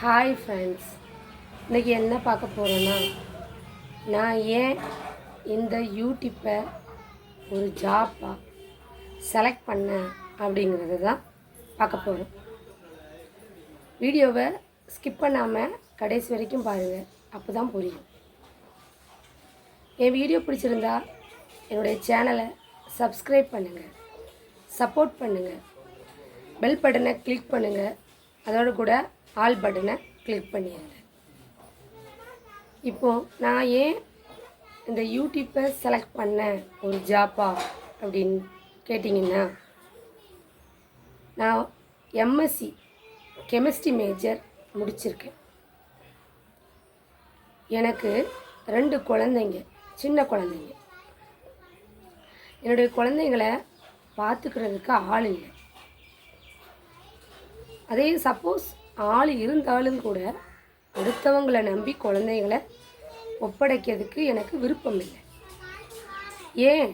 Hi friends, இன்றைக்கி என்ன பார்க்க போகிறேன்னா, நான் ஏன் இந்த யூடியூப்பை ஒரு ஜாப்பாக செலக்ட் பண்ணேன் அப்படிங்கிறது தான் பார்க்க போகிறோம். வீடியோவை ஸ்கிப் பண்ணாமல் கடைசி வரைக்கும் பாருங்கள், அப்போ தான் புரியும். என் வீடியோ பிடிச்சிருந்தா என்னுடைய சேனலை சப்ஸ்கிரைப் பண்ணுங்கள், சப்போர்ட் பண்ணுங்கள், பெல் பட்டனை கிளிக் பண்ணுங்கள், அதோடு கூட ஆல் பட்டனை கிளிக் பண்ணிடுங்க. இப்போது நான் ஏன் இந்த யூடியூப்பை செலக்ட் பண்ணேன் ஒரு ஜாப்பா அப்படின்னு கேட்டிங்கன்னா, நான் எம்எஸ்சி கெமிஸ்ட்ரி மேஜர் முடிச்சிருக்கேன். எனக்கு 2 குழந்தைங்க, சின்ன குழந்தைங்க. என்னுடைய குழந்தைங்களை பார்த்துக்கிறதுக்கு ஆள் இல்லை. அதே சப்போஸ் ஆள் இருந்தாலும் கூட அடுத்தவங்களை நம்பி குழந்தைகளை ஒப்படைக்கிறதுக்கு எனக்கு விருப்பம் இல்லை. ஏன்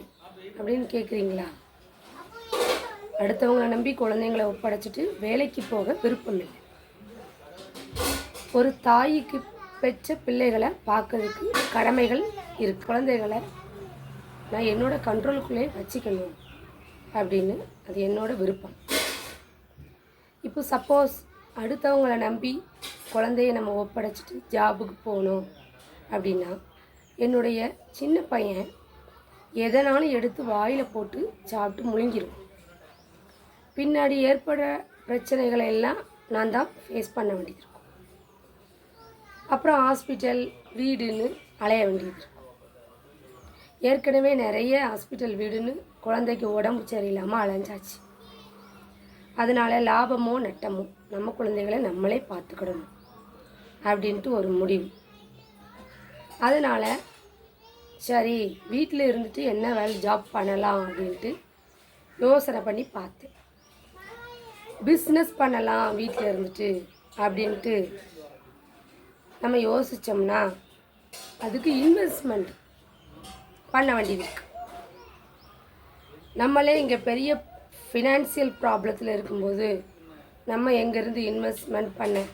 அப்படின்னு கேட்குறீங்களா? அடுத்தவங்களை நம்பி குழந்தைங்களை ஒப்படைச்சிட்டு வேலைக்கு போக விருப்பம் இல்லை. ஒரு தாய்க்கு பெற்ற பிள்ளைகளை பார்க்கறதுக்கு கடமைகள் இருக்கு. குழந்தைகளை நான் என்னோட கண்ட்ரோலுக்குள்ளே வச்சுக்கணும் அப்படின்னு அது என்னோட விருப்பம். இப்போ சப்போஸ் அடுத்தவங்களை நம்பி குழந்தைய நம்ம ஒப்படைச்சிட்டு ஜாபுக்கு போகணும் அப்படின்னா, என்னுடைய சின்ன பையன் எதனாலும் எடுத்து வாயில் போட்டு சாப்பிட்டு முழுங்கிடும். பின்னாடி ஏற்படுற பிரச்சனைகளை எல்லாம் நான் தான் ஃபேஸ் பண்ண வேண்டியது இருக்கும். அப்புறம் ஹாஸ்பிட்டல் வீடுன்னு அலைய வேண்டியது இருக்கும். ஏற்கனவே நிறைய ஹாஸ்பிட்டல் வீடுன்னு குழந்தைக்கு உடம்பு சரியில்லாமல் அலைஞ்சாச்சு. அதனால் லாபமோ நட்டமோ நம்ம குழந்தைகளை நம்மளே பார்த்துக்கிடணும் அப்படின்ட்டு ஒரு முடிவு. அதனால் சரி, வீட்டில் இருந்துட்டு என்ன வேலை ஜாப் பண்ணலாம் அப்படின்ட்டு யோசனை பண்ணி பார்த்தேன். பிஸ்னஸ் பண்ணலாம் வீட்டில் இருந்துட்டு அப்படின்ட்டு நம்ம யோசித்தோம்னா அதுக்கு இன்வெஸ்ட்மெண்ட் பண்ண வேண்டியது இருக்கு. நம்மளே இங்கே பெரிய ஃபினான்சியல் ப்ராப்ளத்தில் இருக்கும்போது நம்ம எங்கேருந்து இன்வெஸ்ட்மெண்ட் பண்ணேன்?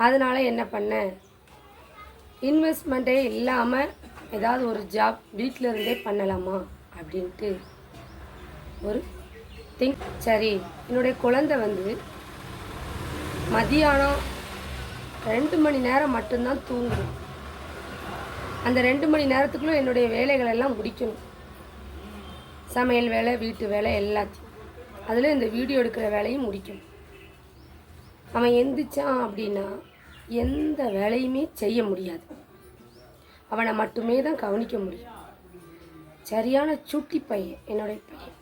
அதனால் என்ன பண்ணேன், இன்வெஸ்ட்மெண்ட்டே இல்லாமல் ஏதாவது ஒரு ஜாப் வீட்டில் இருந்தே பண்ணலாமா அப்படின்ட்டு ஒரு திங்க். சரி, என்னுடைய குழந்தை மதியானம் 2 மணி நேரம் மட்டும்தான் தூங்குது. அந்த 2 மணி நேரத்துக்குள்ளே என்னுடைய வேலைகள் எல்லாம் முடிக்கணும். சமையல் வேலை, வீட்டு வேலை எல்லாத்தையும், அதில் இந்த வீடியோ எடுக்கிற வேலையும் முடிக்கணும். அவன் எந்திரிச்சான் அப்படின்னா எந்த வேலையுமே செய்ய முடியாது. அவனை மட்டுமே தான் கவனிக்க முடியும். சரியான சுட்டி பையன் என்னுடைய பையன்.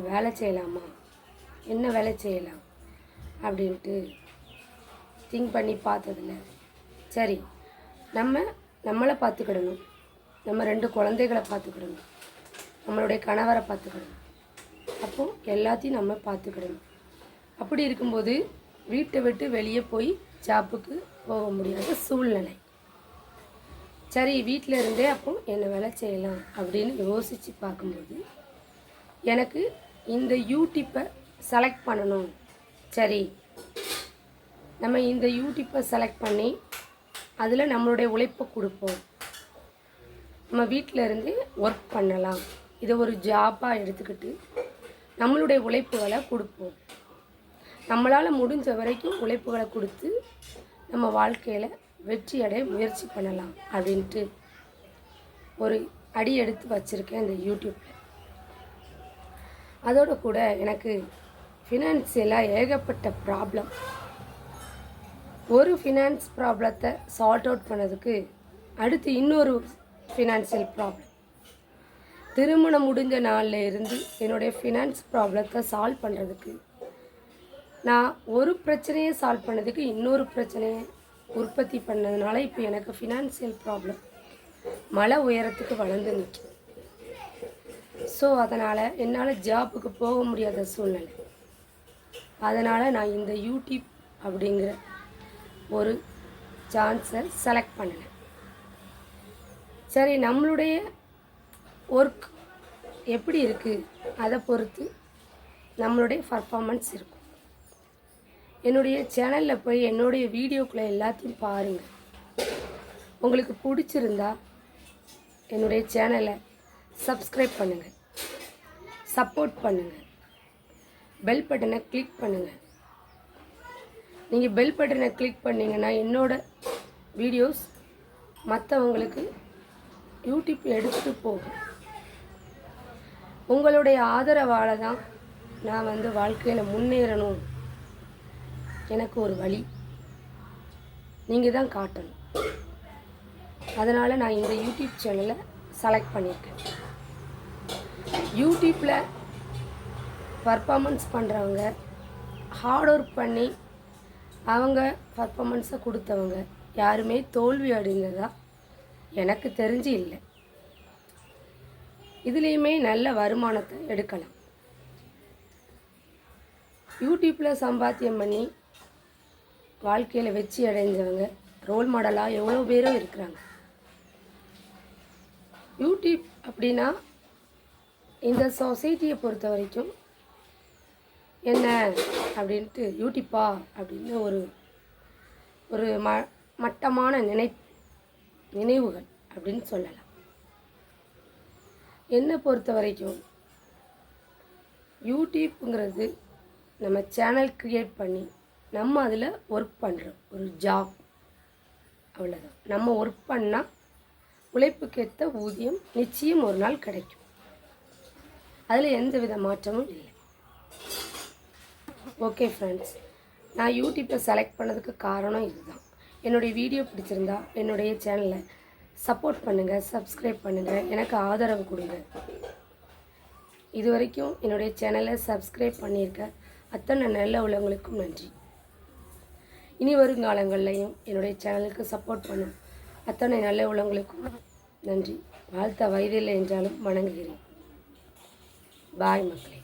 வேலை செய்யலாமா, என்ன வேலை செய்யலாம் அப்படின்ட்டு திங்க் பண்ணி பார்த்ததில்ல. சரி, நம்மளை பார்த்துக்கிடணும், நம்ம 2 குழந்தைகளை பார்த்துக்கிடணும், நம்மளுடைய கணவரை பார்த்துக்கிடணும். அப்போது எல்லாத்தையும் நம்ம பார்த்துக்கிடணும். அப்படி இருக்கும்போது வீட்டை விட்டு வெளியே போய் ஜாப்புக்கு போக முடியாத சூழ்நிலை. சரி, வீட்டில் இருந்தே அப்போ என்ன வேலை செய்யலாம் அப்படின்னு யோசித்து பார்க்கும்போது எனக்கு இந்த யூடியூப்பை செலக்ட் பண்ணணும். சரி, நம்ம இந்த யூடியூப்பை செலக்ட் பண்ணி அதில் நம்மளுடைய உழைப்பை கொடுப்போம், நம்ம வீட்டில் இருந்தே ஒர்க் பண்ணலாம், இதை ஒரு ஜாப்பாக எடுத்துக்கிட்டு நம்மளுடைய உழைப்புகளை கொடுப்போம், நம்மளால் முடிஞ்ச வரைக்கும் உழைப்புகளை கொடுத்து நம்ம வாழ்க்கையில் வெற்றி அடைய முயற்சி பண்ணலாம் அப்படின்ட்டு ஒரு அடி எடுத்து வச்சுருக்கேன் இந்த யூடியூப்பில். அதோடு கூட எனக்கு ஃபினான்சியலாக ஏகப்பட்ட ப்ராப்ளம். ஒரு ஃபினான்ஸ் ப்ராப்ளத்தை சார்ட் அவுட் பண்ணதுக்கு அடுத்து இன்னொரு ஃபினான்சியல் ப்ராப்ளம். திருமணம் முடிஞ்ச நாளில் இருந்து என்னுடைய ஃபினான்ஸ் ப்ராப்ளத்தை சால்வ் பண்ணுறதுக்கு நான் ஒரு பிரச்சனையை சால்வ் பண்ணதுக்கு இன்னொரு பிரச்சனையை உற்பத்தி பண்ணதுனால இப்போ எனக்கு ஃபினான்சியல் ப்ராப்ளம் மலை உயரத்துக்கு வளர்ந்து நிற்கும். ஸோ அதனால் என்னால் ஜாப்புக்கு போக முடியாத சூழ்நிலை. அதனால் நான் இந்த யூடியூப் அப்படிங்கிற ஒரு சான்ஸை செலக்ட் பண்ணினேன். சரி, நம்மளுடைய ஒர்க் எப்படி இருக்குது அதை பொறுத்து நம்மளுடைய பர்ஃபார்மன்ஸ் இருக்கும். என்னுடைய சேனலில் போய் என்னுடைய வீடியோக்களை எல்லாத்தையும் பாருங்கள். உங்களுக்கு பிடிச்சிருந்தா என்னுடைய சேனலை சப்ஸ்கிரைப் பண்ணுங்கள், சப்போர்ட் பண்ணுங்கள், பெல் பட்டனை கிளிக் பண்ணுங்கள். நீங்கள் பெல் பட்டனை கிளிக் பண்ணிங்கன்னா என்னோடய வீடியோஸ் மற்றவங்களுக்கு யூடியூப் எடுத்துகிட்டு போகும். உங்களுடைய ஆதரவால் தான் நான் வாழ்க்கையில் முன்னேறணும். எனக்கு ஒரு வழி நீங்கள் தான் காட்டணும். அதனால் நான் இந்த யூடியூப் சேனலை செலக்ட் பண்ணியிருக்கேன். யூடியூப்பில் பர்ஃபார்மன்ஸ் பண்ணுறவங்க, ஹார்ட் ஒர்க் பண்ணி அவங்க பர்ஃபார்மன்ஸை கொடுத்தவங்க யாருமே தோல்வி அடைந்ததா எனக்கு தெரிஞ்சு இல்லை. இதுலேயுமே நல்ல வருமானத்தை எடுக்கலாம். யூடியூப்பில் சம்பாத்தியம் பண்ணி வாழ்க்கையில் வெற்றி அடைஞ்சவங்க ரோல் மாடலாக எவ்வளோ பேரும் இருக்கிறாங்க. யூடியூப் அப்படின்னா இந்த சொசைட்டியை பொறுத்த வரைக்கும் என்ன அப்படின்ட்டு யூடியூப்பா அப்படின்னு ஒரு மட்டமான நினைவுகள் அப்படின்னு சொல்லலாம். என்னை பொறுத்த வரைக்கும் யூடியூப்புங்கிறது நம்ம சேனல் க்ரியேட் பண்ணி நம்ம அதில் ஒர்க் பண்ணுறோம், ஒரு ஜாப், அவ்வளோதான். நம்ம ஒர்க் பண்ணால் உழைப்புக்கேற்ற ஊதியம் நிச்சயம் ஒரு நாள் கிடைக்கும். அதில் எந்த வித மாற்றமும் இல்லை. ஓகே ஃப்ரெண்ட்ஸ், நான் யூடியூப்பை செலக்ட் பண்ணதுக்கு காரணம் இதுதான். என்னுடைய வீடியோ பிடிச்சிருந்தா என்னுடைய சேனலை சப்போர்ட் பண்ணுங்கள், சப்ஸ்கிரைப் பண்ணுங்கள், எனக்கு ஆதரவு கொடுங்க. இது வரைக்கும் என்னுடைய சேனலை சப்ஸ்கிரைப் பண்ணியிருக்க அத்தனை நல்ல உள்ளவங்களுக்கும் நன்றி. இனி வருங்காலங்கள்லையும் என்னுடைய சேனலுக்கு சப்போர்ட் பண்ணும் அத்தனை நல்ல உள்ளவங்களுக்கும் நன்றி. வாழ்த்த வயதில்லை என்றாலும் வணங்குகிறேன். பாய் மக்களே.